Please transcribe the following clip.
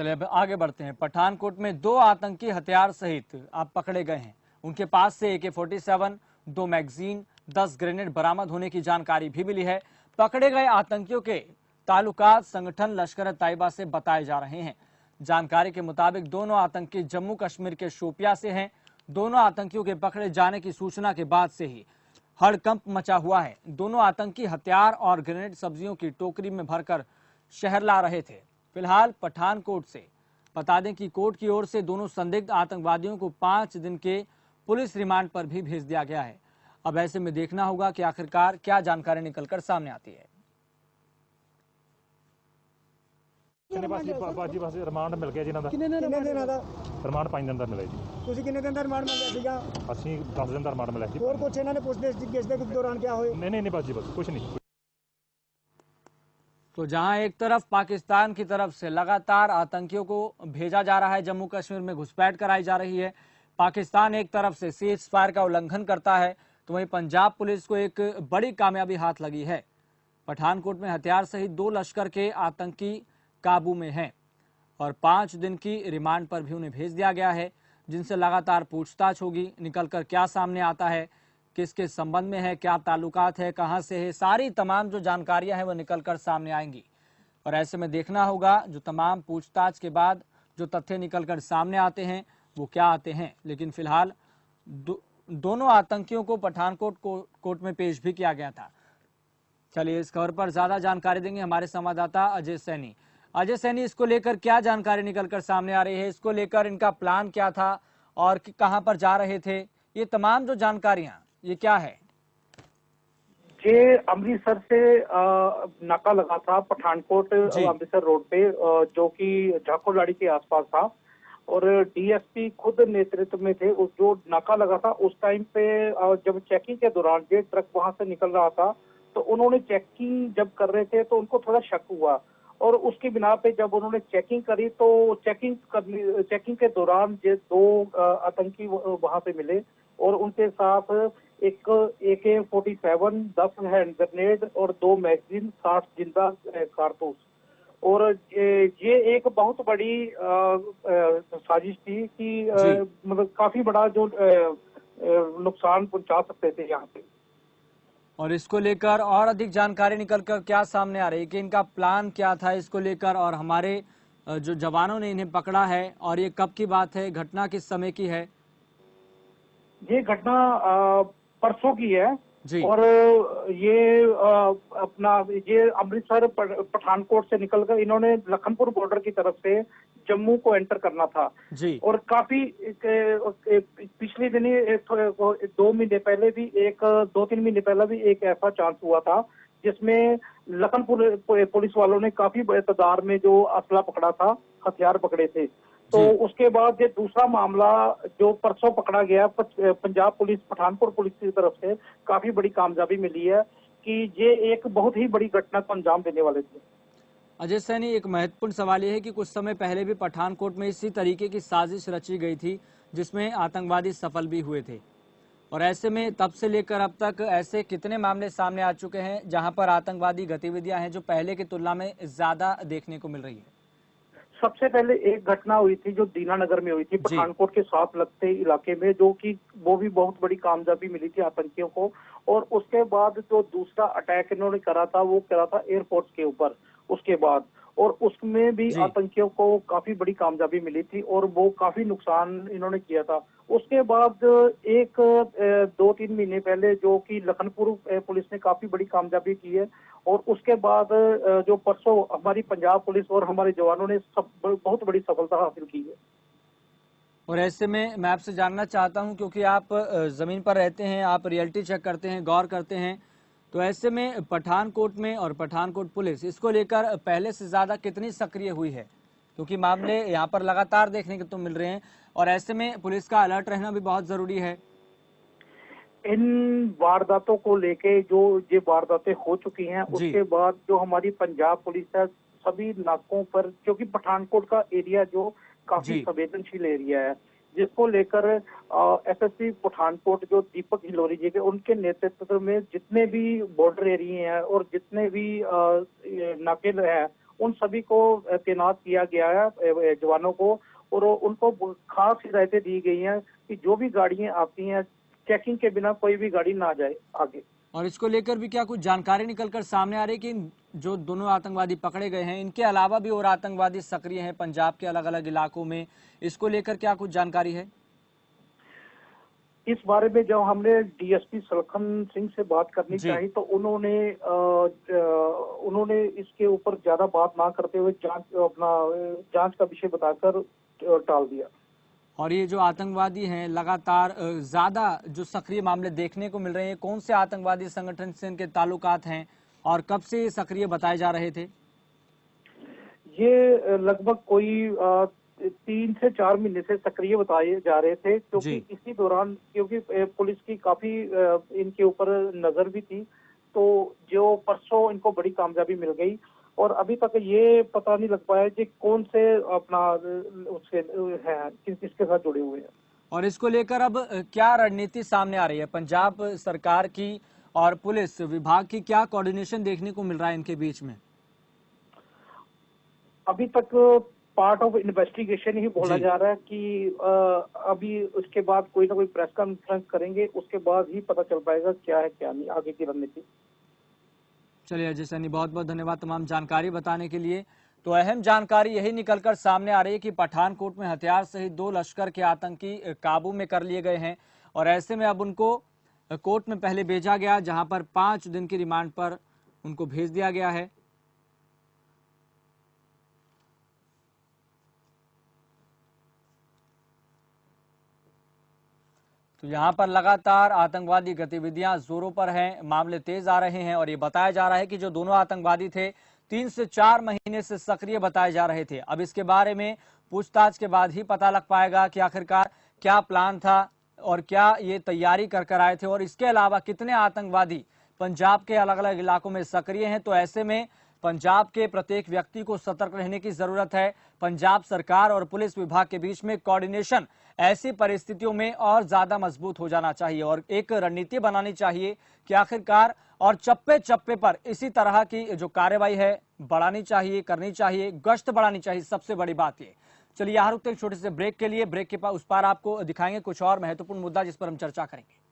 चलिए अब आगे बढ़ते हैं। पठानकोट में 2 आतंकी हथियार सहित आप पकड़े गए हैं। उनके पास से AK-47, 2 मैगजीन, 10 ग्रेनेड बरामद होने की जानकारी भी मिली है। पकड़े गए आतंकियों के ताल्लुकात संगठन लश्कर-ए-तैयबा से बताए जा रहे हैं। जानकारी के मुताबिक दोनों आतंकी जम्मू कश्मीर के शोपिया से हैं। दोनों आतंकियों के पकड़े जाने की सूचना के बाद से ही हड़कंप मचा हुआ है। दोनों आतंकी हथियार और ग्रेनेड सब्जियों की टोकरी में भरकर शहर ला रहे थे। फिलहाल पठानकोट से बता दें कि कोर्ट की ओर से दोनों संदिग्ध आतंकवादियों को 5 दिन के पुलिस रिमांड पर भी भेज दिया गया है। अब ऐसे में देखना होगा कि आखिरकार क्या जानकारी निकलकर सामने आती है। रिमांड मिल गया जिन्हां दा रिमांड 5 दिन ਦਾ ਮਿਲਿਆ ਜੀ। ਤੁਸੀਂ ਕਿੰਨੇ ਦਿਨ ਦਾ ਰਿਮਾਂਡ ਮੰਗਿਆ ਸੀਗਾ? ਅਸੀਂ 10 ਦਿਨ ਦਾ ਰਿਮਾਂਡ ਮਿਲਿਆ ਜੀ। ਹੋਰ ਕੁਛ ਇਹਨਾਂ ਨੇ ਪੁੱਛਦੇ ਕਿਸ ਦੇ ਦੌਰਾਨ क्या ਹੋਏ? नहीं बस जी बस कुछ नहीं। तो जहां एक तरफ पाकिस्तान की तरफ से लगातार आतंकियों को भेजा जा रहा है, जम्मू कश्मीर में घुसपैठ कराई जा रही है, पाकिस्तान एक तरफ से सीज फायर का उल्लंघन करता है, तो वहीं पंजाब पुलिस को एक बड़ी कामयाबी हाथ लगी है। पठानकोट में हथियार सहित 2 लश्कर के आतंकी काबू में हैं और 5 दिन की रिमांड पर भी उन्हें भेज दिया गया है, जिनसे लगातार पूछताछ होगी। निकलकर क्या सामने आता है, किसके संबंध में है, क्या ताल्लुकात है, कहां से है, सारी तमाम जो जानकारियां हैं वो निकलकर सामने आएंगी। और ऐसे में देखना होगा जो तमाम पूछताछ के बाद जो तथ्य निकलकर सामने आते हैं वो क्या आते हैं। लेकिन फिलहाल दोनों आतंकियों को पठानकोट कोर्ट में पेश भी किया गया था। चलिए इस खबर पर ज्यादा जानकारी देंगे हमारे संवाददाता अजय सैनी। अजय सैनी, इसको लेकर क्या जानकारी निकलकर सामने आ रही है? इसको लेकर इनका प्लान क्या था और कहां पर जा रहे थे? ये तमाम जो जानकारियां, ये क्या है? ये अमृतसर से नाका लगा था पठानकोट अमृतसर रोड पे, जो कि झाकोलाड़ी के आसपास था, और डीएसपी खुद नेतृत्व में थे। उस जो नाका लगा था उस टाइम पे जब चेकिंग के दौरान ये ट्रक वहां से निकल रहा था, तो उन्होंने चेकिंग जब कर रहे थे तो उनको थोड़ा शक हुआ, और उसकी बिना पे जब उन्होंने चेकिंग करी तो चेकिंग के दौरान ये 2 आतंकी वहां पे मिले, और उनके साथ एक AK-47, 10 हैंड ग्रेनेड और 2 मैगजीन, 60 जिंदा कारतूस। और ये एक बहुत बड़ी साजिश थी कि मतलब काफी बड़ा जो नुकसान पहुंचा सकते थे यहाँ पे। और इसको लेकर और अधिक जानकारी निकलकर क्या सामने आ रही है कि इनका प्लान क्या था इसको लेकर, और हमारे जो जवानों ने इन्हें पकड़ा है, और ये कब की बात है, घटना किस समय की है? ये घटना परसों की है जी। और ये ये अमृतसर पठानकोट से निकलकर इन्होंने लखनपुर बॉर्डर की तरफ से जम्मू को एंटर करना था जी। और काफी पिछले दिन 2 महीने पहले भी 2-3 महीने पहले भी एक ऐसा चांस हुआ था जिसमें लखनपुर पुलिस वालों ने काफी बड़े तादाद में जो असला पकड़ा था, हथियार पकड़े थे। तो उसके बाद ये दूसरा मामला जो परसों पकड़ा गया, पंजाब पुलिस, पठानकोट पुलिस की तरफ से काफी बड़ी कामयाबी मिली है कि ये एक बहुत ही बड़ी घटना को अंजाम देने वाले थे। अजय सैनी, एक महत्वपूर्ण सवाल यह है कि कुछ समय पहले भी पठानकोट में इसी तरीके की साजिश रची गई थी जिसमें आतंकवादी सफल भी हुए थे, और ऐसे में तब से लेकर अब तक ऐसे कितने मामले सामने आ चुके हैं जहां पर आतंकवादी गतिविधियां हैं जो पहले की तुलना में ज्यादा देखने को मिल रही है? सबसे पहले एक घटना हुई थी जो दीनानगर में हुई थी, पठानकोट के साथ लगते इलाके में, जो कि वो भी बहुत बड़ी कामयाबी मिली थी आतंकियों को। और उसके बाद जो दूसरा अटैक इन्होंने करा था वो करा था एयरफोर्स के ऊपर उसके बाद, और उसमें भी आतंकियों को काफी बड़ी कामयाबी मिली थी और वो काफी नुकसान इन्होंने किया था। उसके बाद 2-3 महीने पहले जो कि लखनपुर पुलिस ने काफी बड़ी कामयाबी की है, और उसके बाद जो परसों हमारी पंजाब पुलिस और हमारे जवानों ने बहुत बड़ी सफलता हासिल की है। और ऐसे में मैं आपसे जानना चाहता हूं, क्योंकि आप जमीन पर रहते हैं, आप रियलिटी चेक करते हैं, गौर करते हैं, तो ऐसे में पठानकोट में और पठानकोट पुलिस इसको लेकर पहले से ज्यादा कितनी सक्रिय हुई है? क्योंकि मामले यहाँ पर लगातार देखने को तो मिल रहे हैं, और ऐसे में पुलिस का अलर्ट रहना भी बहुत जरूरी है। इन वारदातों को लेके जो ये वारदातें हो चुकी हैं, उसके बाद जो हमारी पंजाब पुलिस है सभी नाकों पर, क्योंकि पठानकोट का एरिया जो काफी संवेदनशील एरिया है, जिसको लेकर एसएसपी पठानकोट जो दीपक हिलोरी जी के उनके नेतृत्व में जितने भी बॉर्डर एरिया हैं और जितने भी नाके हैं उन सभी को तैनात किया गया है, जवानों को, और उनको खास हिदायतें दी गई हैं कि जो भी गाड़ियां आती हैं चेकिंग के बिना कोई भी गाड़ी ना जाए आगे। और इसको लेकर भी क्या कुछ जानकारी निकलकर सामने आ रही है कि जो दोनों आतंकवादी पकड़े गए हैं इनके अलावा भी और आतंकवादी सक्रिय हैं पंजाब के अलग अलग इलाकों में, इसको लेकर क्या कुछ जानकारी है? इस बारे में जब हमने डीएसपी सलखन सिंह से बात करनी चाहिए तो उन्होंने इसके ऊपर ज्यादा बात ना करते हुए जांच का विषय बताकर टाल दिया। और ये जो आतंकवादी हैं लगातार ज्यादा जो सक्रिय मामले देखने को मिल रहे हैं, कौन से आतंकवादी संगठन से इनके ताल्लुकात हैं और कब से सक्रिय बताए जा रहे थे? ये लगभग कोई 3 से 4 महीने से सक्रिय बताए जा रहे थे, क्योंकि इसी दौरान क्योंकि पुलिस की काफी इनके ऊपर नजर भी थी, तो जो परसों इनको बड़ी कामयाबी मिल गई और अभी तक ये पता नहीं लग पाया कि कौन से अपना उससे है किसके साथ जुड़े हुए हैं। और इसको लेकर अब क्या रणनीति सामने आ रही है पंजाब सरकार की और पुलिस विभाग की? क्या कोऑर्डिनेशन देखने को मिल रहा है इनके बीच में? अभी तक पार्ट ऑफ इन्वेस्टिगेशन ही बोला जा रहा है कि अभी उसके बाद कोई ना कोई प्रेस कॉन्फ्रेंस करेंगे, उसके बाद ही पता चल पाएगा क्या है क्या नहीं आगे की रणनीति। चलिए अजय सैनी, बहुत बहुत धन्यवाद तमाम जानकारी बताने के लिए। तो अहम जानकारी यही निकलकर सामने आ रही है कि पठानकोट में हथियार सहित 2 लश्कर के आतंकी काबू में कर लिए गए हैं और ऐसे में अब उनको कोर्ट में पहले भेजा गया, जहां पर 5 दिन की रिमांड पर उनको भेज दिया गया है। तो यहां पर लगातार आतंकवादी गतिविधियां जोरों पर हैं, मामले तेज आ रहे हैं और ये बताया जा रहा है कि जो दोनों आतंकवादी थे 3 से 4 महीने से सक्रिय बताए जा रहे थे। अब इसके बारे में पूछताछ के बाद ही पता लग पाएगा कि आखिरकार क्या प्लान था और क्या ये तैयारी कर आए थे और इसके अलावा कितने आतंकवादी पंजाब के अलग अलग इलाकों में सक्रिय हैं। तो ऐसे में पंजाब के प्रत्येक व्यक्ति को सतर्क रहने की जरूरत है। पंजाब सरकार और पुलिस विभाग के बीच में कोऑर्डिनेशन ऐसी परिस्थितियों में और ज्यादा मजबूत हो जाना चाहिए और एक रणनीति बनानी चाहिए कि आखिरकार और चप्पे चप्पे पर इसी तरह की जो कार्रवाई है बढ़ानी चाहिए, करनी चाहिए, गश्त बढ़ानी चाहिए। सबसे बड़ी बात ये। चलिए यहाँ रुकते हैं छोटे से ब्रेक के लिए। ब्रेक के उस पार आपको दिखाएंगे कुछ और महत्वपूर्ण मुद्दा जिस पर हम चर्चा करेंगे।